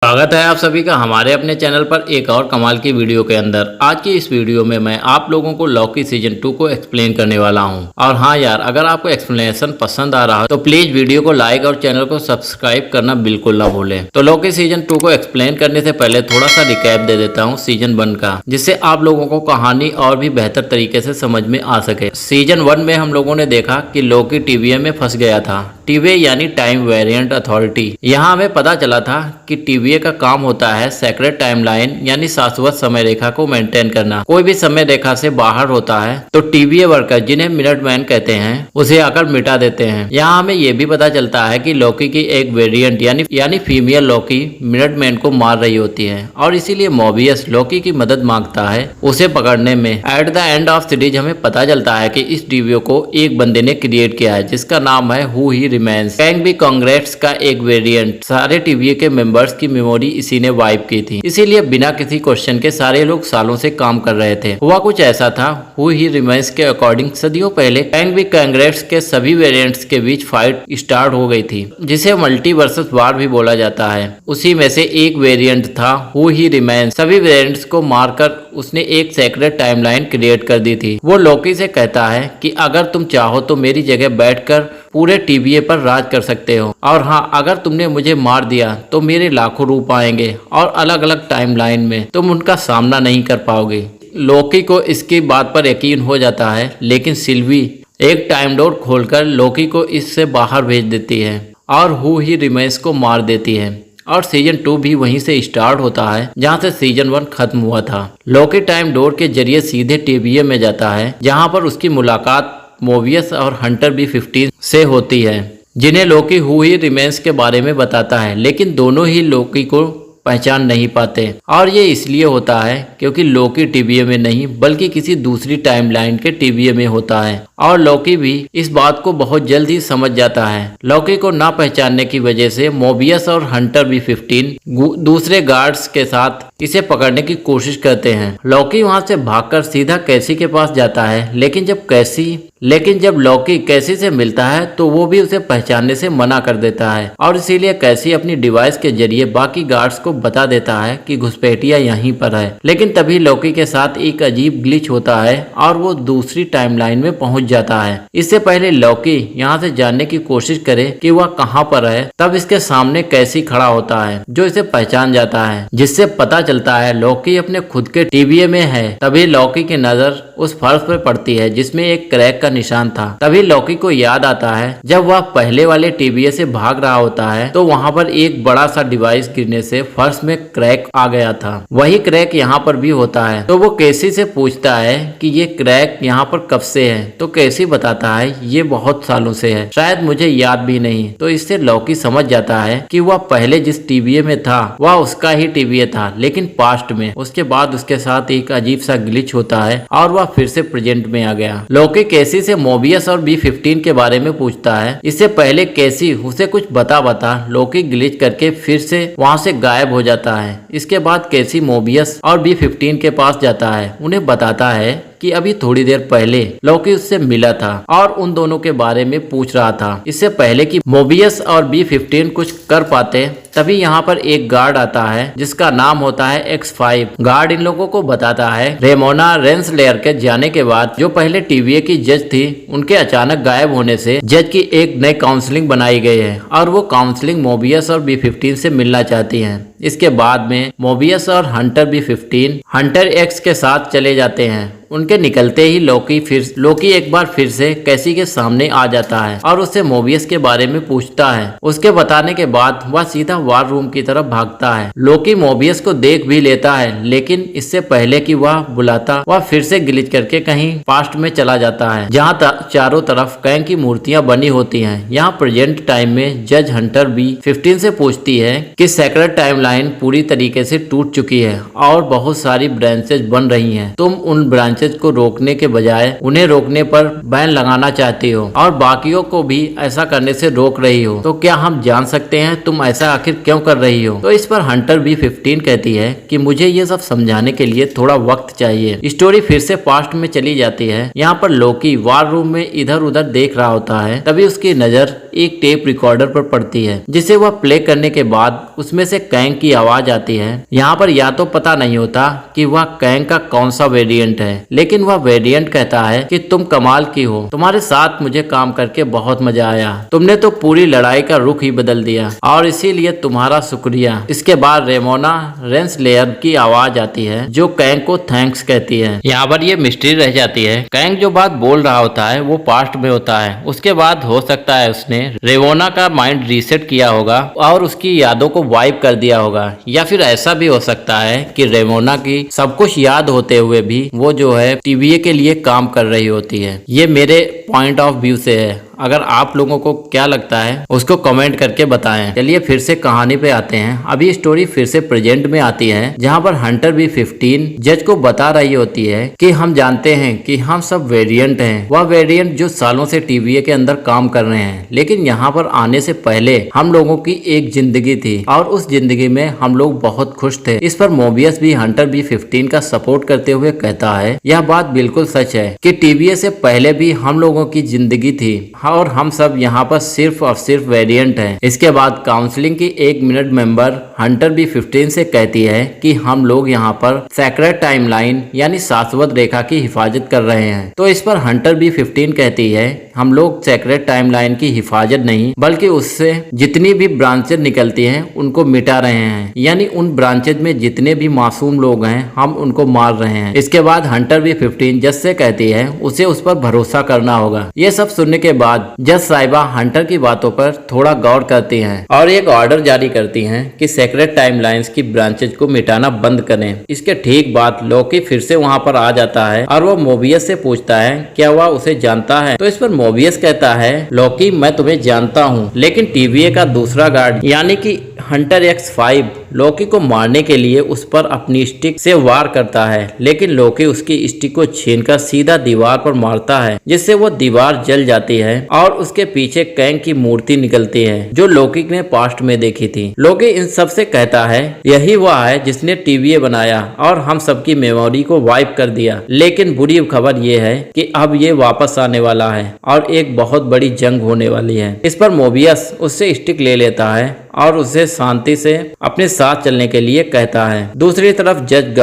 स्वागत है आप सभी का हमारे अपने चैनल पर एक और कमाल की वीडियो के अंदर। आज की इस वीडियो में मैं आप लोगों को लॉकी सीजन 2 को एक्सप्लेन करने वाला हूं। और हाँ यार, अगर आपको एक्सप्लेनेशन पसंद आ रहा है तो प्लीज वीडियो को लाइक और चैनल को सब्सक्राइब करना बिल्कुल ना भूलें। तो लॉकी सीजन 2 को एक्सप्लेन करने से पहले थोड़ा सा रिकैप दे देता हूँ सीजन 1 का, जिससे आप लोगों को कहानी और भी बेहतर तरीके से समझ में आ सके। सीजन 1 में हम लोगों ने देखा कि लॉकी टीवीए में फंस गया था। टीवीए यानी टाइम वेरिएंट अथॉरिटी। यहाँ हमें पता चला था कि टीवीए का काम होता है सेक्रेट टाइमलाइन यानी शाश्वत समय रेखा को मेंटेन करना। कोई भी समय रेखा से बाहर होता है तो टीवीए वर्कर, जिन्हें मिनटमैन कहते हैं, उसे आकर मिटा देते हैं। यहाँ हमें ये भी पता चलता है कि लॉकी की एक वेरिएंट यानी फीमेल लॉकी मिनटमैन को मार रही होती है और इसीलिए मोबियस लॉकी की मदद मांगता है उसे पकड़ने में। At the end of series हमें पता चलता है कि इस टीवीए को एक बंदे ने क्रिएट किया है जिसका नाम है who he remains. Can be congrats का एक वेरिएंट। सारे टीवीए के मेंबर्स की मेमोरी इसी ने वाइप की थी, इसीलिए बिना किसी क्वेश्चन के सारे लोग सालों से काम कर रहे थे। हुआ कुछ ऐसा था, हु ही रिमेन्स के अकॉर्डिंग सदियों पहले कैन बी कांग्रेट्स के सभी वेरिएंट्स के बीच फाइट स्टार्ट हो गई थी, जिसे मल्टी वर्सेस वार भी बोला जाता है। उसी में से एक वेरिएंट था हु ही रिमेन्स। सभी वेरिएंट्स को मारकर उसने एक सेक्रेट टाइमलाइन क्रिएट कर दी थी। वो लॉकी से कहता है कि अगर तुम चाहो तो मेरी जगह बैठकर पूरे टीवीए पर राज कर सकते हो, और हाँ, अगर तुमने मुझे मार दिया तो मेरे लाखों रूप आएंगे और अलग अलग टाइमलाइन में तुम उनका सामना नहीं कर पाओगे। लॉकी को इसकी बात पर यकीन हो जाता है, लेकिन सिल्वी एक टाइम डोर खोलकर लॉकी को इससे बाहर भेज देती है और हु ही रिमेन्स को मार देती है। और सीजन 2 भी वहीं से स्टार्ट होता है जहां से सीजन 1 खत्म हुआ था। लॉकी टाइम डोर के जरिए सीधे टीवीए में जाता है, जहां पर उसकी मुलाकात मोबियस और हंटर B-15 से होती है, जिन्हें लॉकी हु ही रिमेन्स के बारे में बताता है। लेकिन दोनों ही लॉकी को पहचान नहीं पाते, और ये इसलिए होता है क्योंकि लॉकी टीवीए में नहीं बल्कि किसी दूसरी टाइमलाइन के टीवीए में होता है। और लॉकी भी इस बात को बहुत जल्द ही समझ जाता है। लॉकी को ना पहचानने की वजह से मोबियस और हंटर B-15 दूसरे गार्ड्स के साथ इसे पकड़ने की कोशिश करते हैं। लॉकी वहां से भागकर सीधा कैसी के पास जाता है, लेकिन जब लॉकी कैसी से मिलता है तो वो भी उसे पहचानने से मना कर देता है, और इसीलिए कैसी अपनी डिवाइस के जरिए बाकी गार्ड्स को बता देता है कि घुसपैठिया यहीं पर है। लेकिन तभी लॉकी के साथ एक अजीब ग्लिच होता है और वो दूसरी टाइमलाइन में पहुंच जाता है। इससे पहले लॉकी यहाँ से जानने की कोशिश करे कि वह कहाँ पर है, तब इसके सामने कैसी खड़ा होता है जो इसे पहचान जाता है, जिससे पता चलता है लॉकी अपने खुद के टीवीए में है। तभी लॉकी की नजर उस फर्श पर पड़ती है जिसमें एक क्रैक का निशान था। तभी लॉकी को याद आता है जब वह पहले वाले टीवीए से भाग रहा होता है तो वहां पर एक बड़ा सा डिवाइस गिरने से फर्श में क्रैक आ गया था। वही क्रैक यहाँ पर भी होता है। तो वो कैसी से पूछता है कि ये क्रैक यहाँ पर कब से है, तो कैसी बताता है ये बहुत सालों से है, शायद मुझे याद भी नहीं। तो इससे लॉकी समझ जाता है कि वह पहले जिस टीवीए में था वह उसका ही टीवीए था, लेकिन पास्ट में। उसके बाद उसके साथ एक अजीब सा ग्लिच होता है और वह फिर से प्रेजेंट में आ गया। लॉकी कैसी से मोबियस और B-15 के बारे में पूछता है। इससे पहले कैसी उसे कुछ बता लॉकी ग्लिच करके फिर से वहां से गायब हो जाता है। इसके बाद कैसी मोबियस और B-15 के पास जाता है, उन्हें बताता है कि अभी थोड़ी देर पहले लॉकी उससे मिला था और उन दोनों के बारे में पूछ रहा था। इससे पहले कि मोबियस और B-15 कुछ कर पाते, तभी यहाँ पर एक गार्ड आता है जिसका नाम होता है X5। गार्ड इन लोगों को बताता है रेमोना रेंसलेयर के जाने के बाद, जो पहले टीवीए की जज थी, उनके अचानक गायब होने से जज की एक नई काउंसलिंग बनाई गई है और वो काउंसलिंग मोबियस और B-15 से मिलना चाहती है। इसके बाद में मोबियस और हंटर B-15 हंटर X के साथ चले जाते हैं। उनके निकलते ही लॉकी एक बार फिर से कैसी के सामने आ जाता है और उससे मोबियस के बारे में पूछता है। उसके बताने के बाद वह सीधा वार रूम की तरफ भागता है। लॉकी मोबियस को देख भी लेता है, लेकिन इससे पहले कि वह बुलाता, वह फिर से ग्लिच करके कहीं पास्ट में चला जाता है जहाँ चारों तरफ कैंग की मूर्तियां बनी होती हैं। यहाँ प्रेजेंट टाइम में जज हंटर B-15 से पूछती है कि सेक्रेट टाइमलाइन पूरी तरीके से टूट चुकी है और बहुत सारी ब्रांचेज बन रही हैं। तुम उन ब्रांचेज को रोकने के बजाय उन्हें रोकने पर बैन लगाना चाहती हो और बाकियों को भी ऐसा करने से रोक रही हो, तो क्या हम जान सकते हैं तुम ऐसा आखिर क्यों कर रही हो? तो इस पर हंटर B-15 कहती है कि मुझे ये सब समझाने के लिए थोड़ा वक्त चाहिए। स्टोरी फिर से पास्ट में चली जाती है। यहाँ पर लॉकी वार रूम में इधर उधर देख रहा होता है, तभी उसकी नजर एक टेप रिकॉर्डर पर पड़ती है, जिसे वह प्ले करने के बाद उसमें से कैंग की आवाज आती है। यहाँ पर या तो पता नहीं होता कि वह कैंग का कौन सा वेरिएंट है, लेकिन वह वेरिएंट कहता है कि तुम कमाल की हो, तुम्हारे साथ मुझे काम करके बहुत मजा आया, तुमने तो पूरी लड़ाई का रुख ही बदल दिया और इसीलिए तुम्हारा शुक्रिया। इसके बाद रेमोना रेंसलेयर की आवाज आती है जो कैंग को थैंक्स कहती है। यहाँ पर ये मिस्ट्री रह जाती है, कैंग जो बात बोल रहा होता है वो पास्ट में होता है। उसके बाद हो सकता है उसने रेमोना का माइंड रीसेट किया होगा और उसकी यादों को वाइप कर दिया होगा, या फिर ऐसा भी हो सकता है कि रेमोना की सब कुछ याद होते हुए भी वो जो है टीवीए के लिए काम कर रही होती है। ये मेरे पॉइंट ऑफ व्यू से है, अगर आप लोगों को क्या लगता है उसको कमेंट करके बताएं। चलिए फिर से कहानी पे आते हैं। अभी स्टोरी फिर से प्रेजेंट में आती है, जहां पर हंटर B15 जज को बता रही होती है कि हम जानते हैं कि हम सब वेरिएंट हैं, वह वेरिएंट जो सालों से टीवीए के अंदर काम कर रहे हैं, लेकिन यहाँ पर आने से पहले हम लोगों की एक जिंदगी थी और उस जिंदगी में हम लोग बहुत खुश थे। इस पर मोबियस भी हंटर B15 का सपोर्ट करते हुए कहता है यह बात बिल्कुल सच है कि टीवीए से पहले भी हम लोगों की जिंदगी थी और हम सब यहाँ पर सिर्फ और सिर्फ वेरिएंट हैं। इसके बाद काउंसलिंग की 1 मिनट मेंबर हंटर B15 से कहती है कि हम लोग यहाँ पर सेक्रेट टाइमलाइन यानी शाश्वत रेखा की हिफाजत कर रहे हैं। तो इस पर हंटर B15 कहती है हम लोग सेक्रेट टाइमलाइन की हिफाजत नहीं बल्कि उससे जितनी भी ब्रांचेज निकलती हैं उनको मिटा रहे हैं, यानी उन ब्रांचेज में जितने भी मासूम लोग हैं हम उनको मार रहे हैं। इसके बाद हंटर B15 जज से कहती है उसे उस पर भरोसा करना होगा। ये सब सुनने के बाद जज साहिबा हंटर की बातों पर थोड़ा गौर करती हैं और एक ऑर्डर जारी करती हैं कि सेक्रेट टाइमलाइंस की ब्रांचेज को मिटाना बंद करें। इसके ठीक बाद लोकी फिर से वहां पर आ जाता है और वो मोबियस से पूछता है क्या वह उसे जानता है। तो इस पर मोबियस कहता है लोकी मैं तुम्हें जानता हूँ, लेकिन टीवीए का दूसरा गार्ड यानी कि हंटर X5 लोकी को मारने के लिए उस पर अपनी स्टिक से वार करता है, लेकिन लोकी उसकी स्टिक को छीनकर सीधा दीवार पर मारता है जिससे वो दीवार जल जाती है और उसके पीछे कैंग की मूर्ति निकलती है जो लोकी ने पास्ट में देखी थी। लोकी इन सब से कहता है यही वह है जिसने टीवीए बनाया और हम सबकी मेमोरी को वाइप कर दिया, लेकिन बुरी खबर ये है कि अब ये वापस आने वाला है और एक बहुत बड़ी जंग होने वाली है। इस पर मोबियस उससे स्टिक ले लेता है और उसे शांति से अपने साथ चलने के लिए कहता है। दूसरी तरफ जज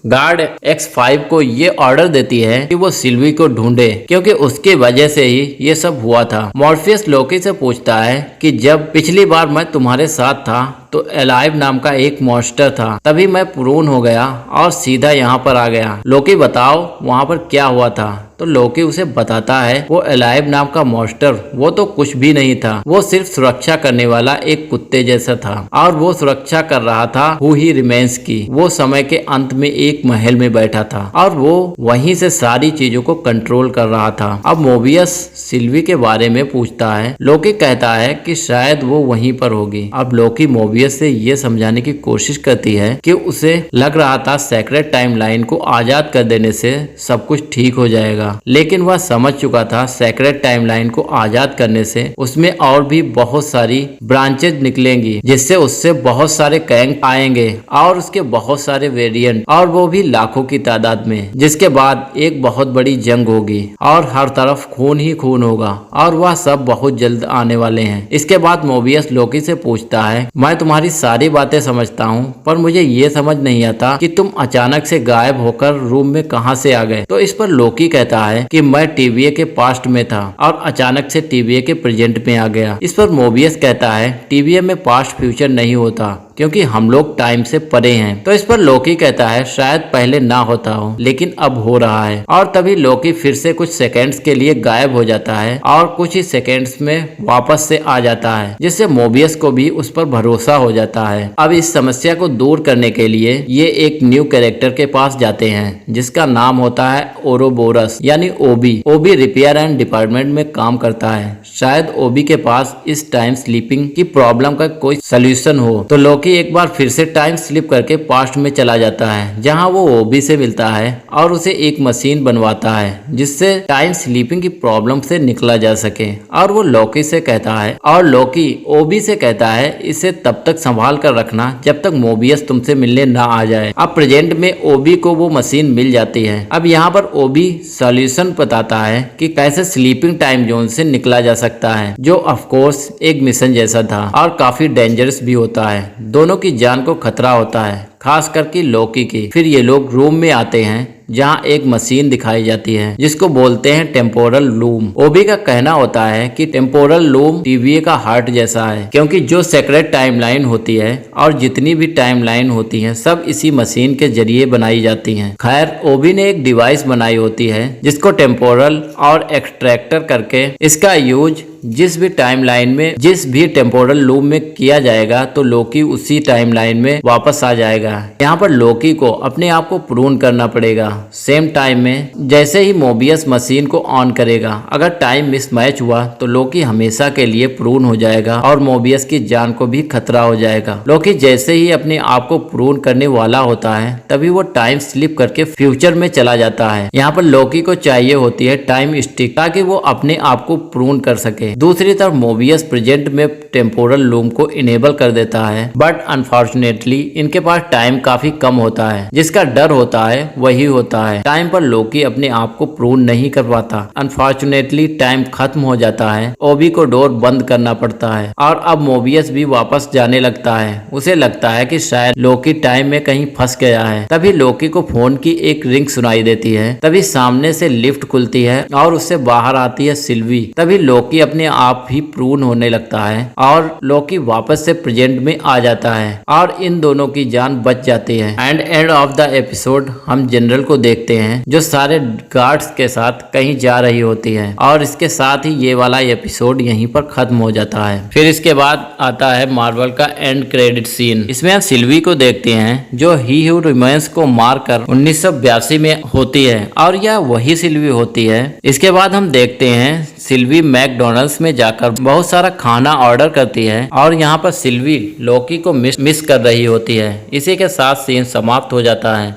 गार्ड X5 को ये ऑर्डर देती है कि वो सिल्वी को ढूंढे क्योंकि उसके वजह से ही ये सब हुआ था। मॉर्फियस लोकी से पूछता है कि जब पिछली बार मैं तुम्हारे साथ था तो एलाइव नाम का एक मॉन्स्टर था, तभी मैं प्रून हो गया और सीधा यहाँ पर आ गया। लोकी बताओ वहाँ पर क्या हुआ था। तो लोकी उसे बताता है वो एलाइव नाम का मॉन्स्टर वो तो कुछ भी नहीं था, वो सिर्फ सुरक्षा करने वाला एक कुत्ते जैसा था और वो सुरक्षा कर रहा था हु ही रिमेन्स की। वो समय के अंत में एक महल में बैठा था और वो वहीं से सारी चीजों को कंट्रोल कर रहा था। अब मोबियस सिल्वी के बारे में पूछता है। लोकी कहता है कि शायद वो वहीं पर होगी। अब लोकी मोबियस से ये समझाने की कोशिश करती है कि उसे लग रहा था सेक्रेट टाइमलाइन को आजाद कर देने से सब कुछ ठीक हो जाएगा, लेकिन वह समझ चुका था सेक्रेट टाइमलाइन को आजाद करने से उसमें और भी बहुत सारी ब्रांचेज निकलेंगी जिससे उससे बहुत सारे कैंग आएंगे और उसके बहुत सारे वेरिएंट और वो भी लाखों की तादाद में, जिसके बाद एक बहुत बड़ी जंग होगी और हर तरफ खून ही खून होगा और वह सब बहुत जल्द आने वाले हैं। इसके बाद मोबियस लोकी से पूछता है मैं तुम्हारी सारी बातें समझता हूँ पर मुझे ये समझ नहीं आता कि तुम अचानक से गायब होकर रूम में कहां से आ गए। तो इस पर लोकी कहता है कि मैं टीवीए के पास्ट में था और अचानक से टीवीए के प्रेजेंट में आ गया। इस पर मोबियस कहता है टीवीए में पास्ट फ्यूचर नहीं होता क्योंकि हम लोग टाइम से परे हैं। तो इस पर लोकी कहता है शायद पहले ना होता हो लेकिन अब हो रहा है। और तभी लोकी फिर से कुछ सेकंड्स के लिए गायब हो जाता है और कुछ ही सेकंड्स में वापस से आ जाता है जिससे मोबियस को भी उस पर भरोसा हो जाता है। अब इस समस्या को दूर करने के लिए ये एक न्यू कैरेक्टर के पास जाते हैं जिसका नाम होता है ओरोबोरस यानी ओबी। ओबी रिपेयर एंड डिपार्टमेंट में काम करता है। शायद ओबी के पास इस टाइम स्लीपिंग की प्रॉब्लम का कोई सोल्यूशन हो। तो लोकी एक बार फिर से टाइम स्लिप करके पास्ट में चला जाता है जहां वो ओबी से मिलता है और उसे एक मशीन बनवाता है जिससे टाइम स्लीपिंग की प्रॉब्लम से निकला जा सके। और वो लोकी से कहता है और लोकी ओबी से कहता है इसे तब तक संभाल कर रखना जब तक मोबियस तुमसे मिलने ना आ जाए। अब प्रेजेंट में ओबी को वो मशीन मिल जाती है। अब यहाँ पर ओबी सॉल्यूशन बताता है कि कैसे स्लीपिंग टाइम जोन से निकला जा सकता है जो ऑफ कोर्स एक मिशन जैसा था और काफी डेंजरस भी होता है दोनों की जान को खतरा होता है, खास करके लोकी की। फिर ये लोग रूम में आते हैं जहां एक मशीन दिखाई जाती है जिसको बोलते हैं टेम्पोरल लूम। ओबी का कहना होता है कि टेम्पोरल लूम टीवीए का हार्ट जैसा है, क्योंकि जो सेक्रेट टाइमलाइन होती है और जितनी भी टाइमलाइन होती है सब इसी मशीन के जरिए बनाई जाती हैं। खैर, ओबी ने एक डिवाइस बनाई होती है जिसको टेम्पोरल और एक्सट्रैक्टर करके इसका यूज जिस भी टाइमलाइन में जिस भी टेम्पोरल लूम में किया जाएगा तो लोकी उसी टाइमलाइन में वापस आ जाएगा। यहाँ पर लोकी को अपने आप को प्रून करना पड़ेगा। सेम टाइम में जैसे ही मोबियस मशीन को ऑन करेगा, अगर टाइम मिसमैच हुआ तो लोकी हमेशा के लिए प्रून हो जाएगा और मोबियस की जान को भी खतरा हो जाएगा। लोकी जैसे ही अपने आप को प्रून करने वाला होता है तभी वो टाइम स्लिप करके फ्यूचर में चला जाता है। यहाँ पर लोकी को चाहिए होती है टाइम स्टिक ताकि वो अपने आप को प्रून कर सके। दूसरी तरफ मोबियस प्रेजेंट में टेम्पोरल लूम को इनेबल कर देता है, बट अनफॉर्चुनेटली इनके पास टाइम काफी कम होता है। जिसका डर होता है वही होता है। टाइम पर लोकी अपने आप को प्रून नहीं कर पाता। अनफॉर्चुनेटली टाइम खत्म हो जाता है। ओबी को डोर बंद करना पड़ता है और अब मोबियस भी वापस जाने लगता है। उसे लगता है कि शायद लोकी टाइम में कहीं फंस गया है। तभी लोकी को फोन की एक रिंग सुनाई देती है। तभी सामने से लिफ्ट खुलती है और उससे बाहर आती है सिल्वी। तभी लोकी अपने आप ही प्रून होने लगता है और लोकी वापस से प्रेजेंट में आ जाता है और इन दोनों की जान बच जाती है। एंड ऑफ द एपिसोड हम जनरल को देखते हैं जो सारे गार्ड्स के साथ कहीं जा रही होती है और इसके साथ ही ये वाला एपिसोड यहीं पर खत्म हो जाता है। फिर इसके बाद आता है मार्वल का एंड क्रेडिट सीन। इसमें हम सिल्वी को देखते हैं जो ही हू रिमेन्स को मारकर 1982 में होती है और यह वही सिल्वी होती है। इसके बाद हम देखते हैं सिल्वी मैकडोनल्ड्स में जाकर बहुत सारा खाना ऑर्डर करती है और यहाँ पर सिल्वी लोकी को मिस कर रही होती है। इसी के साथ सीन समाप्त हो जाता है।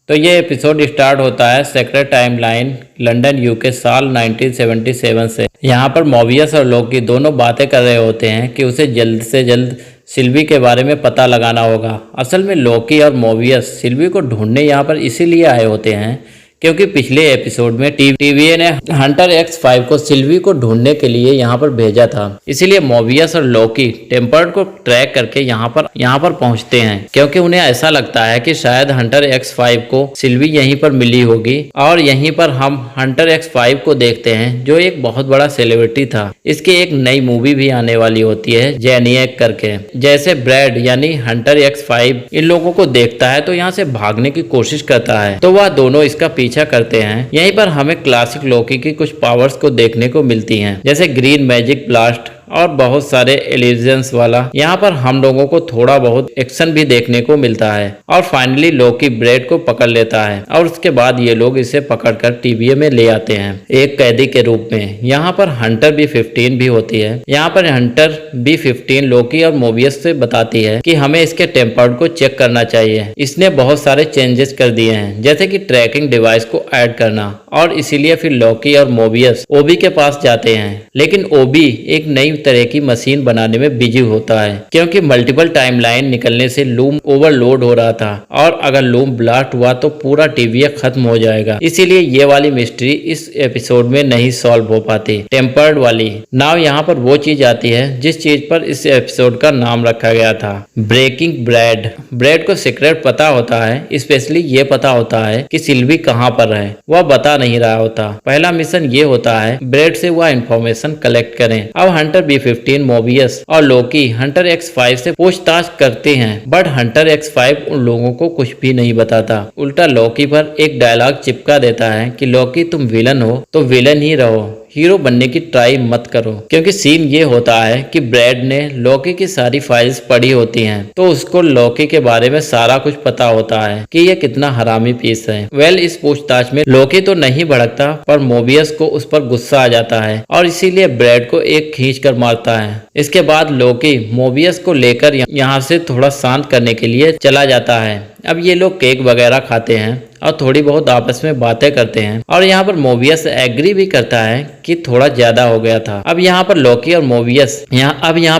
तो ये एपिसोड स्टार्ट होता है सेक्रेट टाइमलाइन लंदन यूके साल 1977 से। यहाँ पर मोबियस और लोकी दोनों बातें कर रहे होते हैं कि उसे जल्द से जल्द सिल्वी के बारे में पता लगाना होगा। असल में लोकी और मोबियस सिल्वी को ढूंढने यहाँ पर इसीलिए आए होते हैं क्योंकि पिछले एपिसोड में टीवीए ने हंटर X5 को सिल्वी को ढूंढने के लिए यहाँ पर भेजा था। इसीलिए मोबियस और लोकी टेम्पर्ड को ट्रैक करके यहाँ पर पहुँचते हैं क्योंकि उन्हें ऐसा लगता है कि शायद हंटर X5 को सिल्वी यहीं पर मिली होगी। और यहीं पर हम हंटर X5 को देखते हैं जो एक बहुत बड़ा सेलिब्रिटी था। इसकी एक नई मूवी भी आने वाली होती है जेनियक करके। जैसे ब्रैड यानी हंटर X5 इन लोगों को देखता है तो यहाँ से भागने की कोशिश करता है तो वह दोनों इसका पीछा करते हैं। यहीं पर हमें क्लासिक लोकी की कुछ पावर्स को देखने को मिलती हैं, जैसे ग्रीन मैजिक ब्लास्ट और बहुत सारे एलिजन्स वाला। यहाँ पर हम लोगों को थोड़ा बहुत एक्शन भी देखने को मिलता है। और फाइनली लोकी ब्रेड को पकड़ लेता है और उसके बाद ये लोग इसे पकड़कर टीवीए में ले आते हैं एक कैदी के रूप में। यहाँ पर हंटर B15 भी होती है। यहाँ पर हंटर B15 लोकी और मोबियस से बताती है कि हमें इसके टेम्पर्ड को चेक करना चाहिए। इसने बहुत सारे चेंजेस कर दिए हैं, जैसे कि ट्रैकिंग डिवाइस को ऐड करना, और इसीलिए फिर लोकी और मोबियस ओबी के पास जाते हैं। लेकिन ओबी एक नई तरह की मशीन बनाने में बिजी होता है क्योंकि मल्टीपल टाइमलाइन निकलने से लूम ओवरलोड हो रहा था और अगर लूम ब्लास्ट हुआ तो पूरा टीवीए खत्म हो जाएगा। इसीलिए ये वाली मिस्ट्री इस एपिसोड में नहीं सॉल्व हो पाती, टेम्पर्ड वाली। नाउ यहाँ पर वो चीज आती है जिस चीज पर इस एपिसोड का नाम रखा गया था, ब्रेकिंग ब्रैड। ब्रैड को सीक्रेट पता होता है, स्पेशली ये पता होता है कि सिल्वी कहाँ पर है, वह बता नहीं रहा होता। पहला मिशन ये होता है ब्रैड से वह इंफॉर्मेशन कलेक्ट करें। अब हंटर B15 मोबियस और लोकी हंटर X5 से पूछताछ करते हैं, बट हंटर X5 उन लोगों को कुछ भी नहीं बताता। उल्टा लोकी पर एक डायलॉग चिपका देता है कि लोकी तुम विलन हो तो विलन ही रहो, हीरो बनने की ट्राई मत करो। क्योंकि सीन ये होता है कि ब्रैड ने लोकी की सारी फाइल्स पढ़ी होती हैं तो उसको लोकी के बारे में सारा कुछ पता होता है कि ये कितना हरामी पीस है। इस पूछताछ में लोकी तो नहीं भड़कता पर मोबियस को उस पर गुस्सा आ जाता है और इसीलिए ब्रैड को एक खींच कर मारता है। इसके बाद लोकी मोबियस को लेकर यहाँ से थोड़ा शांत करने के लिए चला जाता है। अब ये लोग केक वगैरह खाते हैं और थोड़ी बहुत आपस में बातें करते हैं और यहाँ पर मोबियस एग्री भी करता है कि थोड़ा ज्यादा हो गया था। अब यहाँ पर लोकी और मोबियस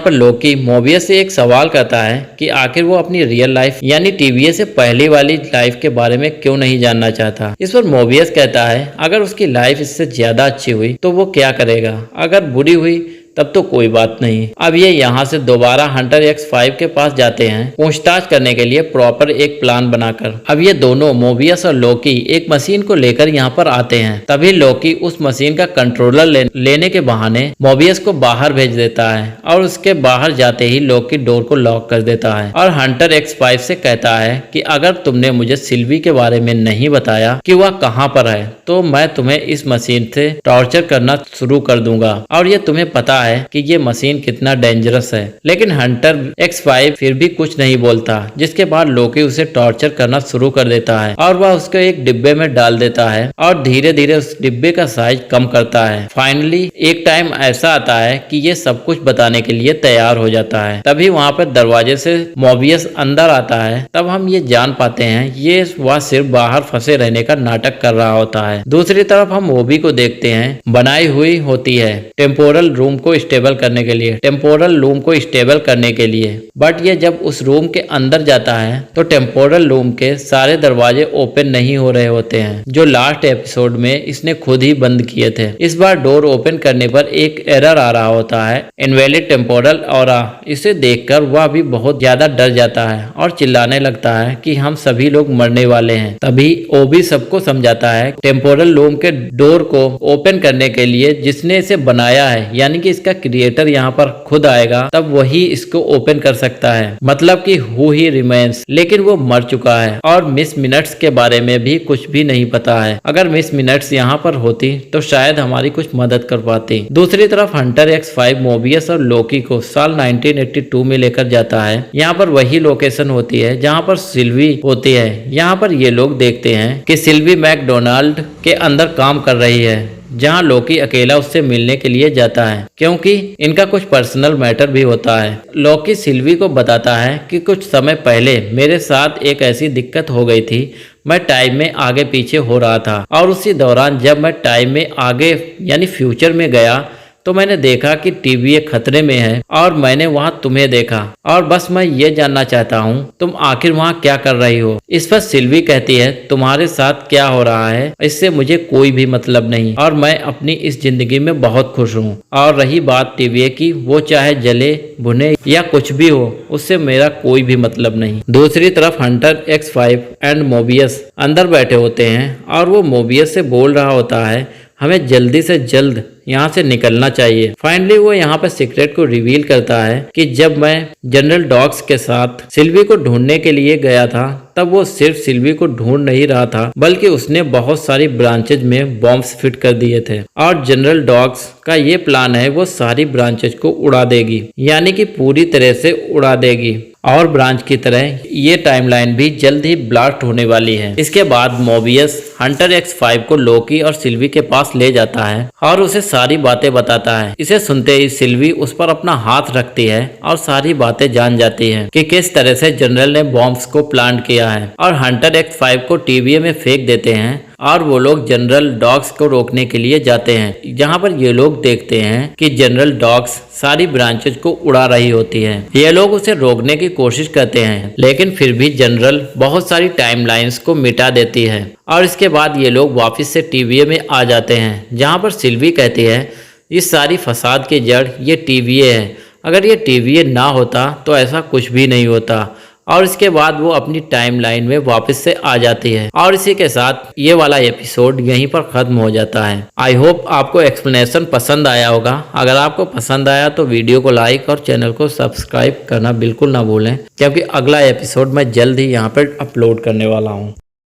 लोकी मोबियस से एक सवाल करता है कि आखिर वो अपनी रियल लाइफ यानी टीवीए से पहली वाली लाइफ के बारे में क्यों नहीं जानना चाहता। इस पर मोबियस कहता है अगर उसकी लाइफ इससे ज्यादा अच्छी हुई तो वो क्या करेगा, अगर बुरी हुई तब तो कोई बात नहीं। अब ये यहाँ से दोबारा हंटर X5 के पास जाते हैं पूछताछ करने के लिए प्रॉपर एक प्लान बनाकर। अब ये दोनों मोबियस और लोकी एक मशीन को लेकर यहाँ पर आते हैं। तभी लोकी उस मशीन का कंट्रोलर लेने के बहाने मोबियस को बाहर भेज देता है और उसके बाहर जाते ही लोकी डोर को लॉक कर देता है और हंटर X5 से कहता है कि अगर तुमने मुझे सिल्वी के बारे में नहीं बताया कि वह कहाँ पर है तो मैं तुम्हें इस मशीन से टॉर्चर करना शुरू कर दूंगा और ये तुम्हें पता है कि ये मशीन कितना डेंजरस है। लेकिन हंटर X5 फिर भी कुछ नहीं बोलता, जिसके बाद लोकी उसे टॉर्चर करना शुरू कर देता है और वह उसको एक डिब्बे में डाल देता है और धीरे धीरे उस डिब्बे का साइज कम करता है। फाइनली एक टाइम ऐसा आता है कि ये सब कुछ बताने के लिए तैयार हो जाता है। तभी वहाँ पर दरवाजे से मोबियस अंदर आता है। तब हम ये जान पाते हैं ये वह सिर्फ बाहर फंसे रहने का नाटक कर रहा होता है। दूसरी तरफ हम ओबी को देखते हैं, बनाई हुई होती है टेम्पोरल रूम को स्टेबल करने के लिए, बट ये जब उस रूम के अंदर जाता है तो टेम्पोरल रूम के सारे दरवाजे ओपन नहीं हो रहे होते हैं, जो लास्ट एपिसोड में इसने खुद ही बंद किए थे। इस बार डोर ओपन करने पर एक एरर आ रहा होता है, इनवैलिड टेम्पोरल ऑरा। इसे देखकर वह भी बहुत ज्यादा डर जाता है और चिल्लाने लगता है कि हम सभी लोग मरने वाले हैं। तभी ओबी सबको समझाता है टेम्पोरल रूम के डोर को ओपन करने के लिए जिसने इसे बनाया है, यानी कि इसका क्रिएटर यहाँ पर खुद आएगा तब वही इसको ओपन कर सकता है, मतलब कि हु ही रिमेन्स। लेकिन वो मर चुका है और मिस मिनट्स के बारे में भी कुछ भी नहीं पता है। अगर मिस मिनट्स यहाँ पर होती तो शायद हमारी कुछ मदद कर पाती। दूसरी तरफ हंटर X5 मोबियस और लोकी को साल 1982 में लेकर जाता है। यहाँ पर वही लोकेशन होती है जहाँ पर सिल्वी होती है। यहाँ पर ये लोग देखते हैं कि सिल्वी मैकडोनाल्ड के अंदर काम कर रही है, जहां लोकी अकेला उससे मिलने के लिए जाता है क्योंकि इनका कुछ पर्सनल मैटर भी होता है। लोकी सिल्वी को बताता है कि कुछ समय पहले मेरे साथ एक ऐसी दिक्कत हो गई थी, मैं टाइम में आगे पीछे हो रहा था और उसी दौरान जब मैं टाइम में आगे यानी फ्यूचर में गया तो मैंने देखा कि टीवीए खतरे में है और मैंने वहां तुम्हें देखा और बस मैं ये जानना चाहता हूँ तुम आखिर वहां क्या कर रही हो। इस पर सिल्वी कहती है तुम्हारे साथ क्या हो रहा है इससे मुझे कोई भी मतलब नहीं और मैं अपनी इस जिंदगी में बहुत खुश हूँ। और रही बात टीवीए की, वो चाहे जले भुने या कुछ भी हो उससे मेरा कोई भी मतलब नहीं। दूसरी तरफ हंटर X5 एंड मोबियस अंदर बैठे होते हैं और वो मोबियस से बोल रहा होता है हमें जल्दी से जल्द यहाँ से निकलना चाहिए। फाइनली वो यहाँ पर सीक्रेट को रिवील करता है कि जब मैं जनरल डॉग्स के साथ सिल्वी को ढूंढने के लिए गया था तब वो सिर्फ सिल्वी को ढूंढ नहीं रहा था बल्कि उसने बहुत सारी ब्रांचेज में बॉम्ब्स फिट कर दिए थे और जनरल डॉग्स का ये प्लान है वो सारी ब्रांचेज को उड़ा देगी, यानी कि पूरी तरह से उड़ा देगी और ब्रांच की तरह ये टाइमलाइन भी जल्द ही ब्लास्ट होने वाली है। इसके बाद मोबियस हंटर X5 को लोकी और सिल्वी के पास ले जाता है और उसे सारी बातें बताता है। इसे सुनते ही सिल्वी उस पर अपना हाथ रखती है और सारी बातें जान जाती है कि किस तरह से जनरल ने बॉम्ब्स को प्लान किया है और हंटर X5 को टीवीए में फेंक देते हैं और वो लोग जनरल डॉग्स को रोकने के लिए जाते हैं, जहां पर ये लोग देखते हैं कि जनरल डॉग्स सारी ब्रांचेज को उड़ा रही होती है। ये लोग उसे रोकने की कोशिश करते हैं लेकिन फिर भी जनरल बहुत सारी टाइमलाइंस को मिटा देती है और इसके बाद ये लोग वापस से टीवीए में आ जाते हैं, जहां पर सिल्वी कहती है इस सारी फसाद की जड़ ये टीवीए है, अगर ये टीवीए ना होता तो ऐसा कुछ भी नहीं होता। और इसके बाद वो अपनी टाइमलाइन में वापस से आ जाती है और इसी के साथ ये वाला एपिसोड यहीं पर खत्म हो जाता है। आई होप आपको एक्सप्लेनेशन पसंद आया होगा। अगर आपको पसंद आया तो वीडियो को लाइक और चैनल को सब्सक्राइब करना बिल्कुल ना भूलें, क्योंकि अगला एपिसोड मैं जल्द ही यहाँ पर अपलोड करने वाला हूँ।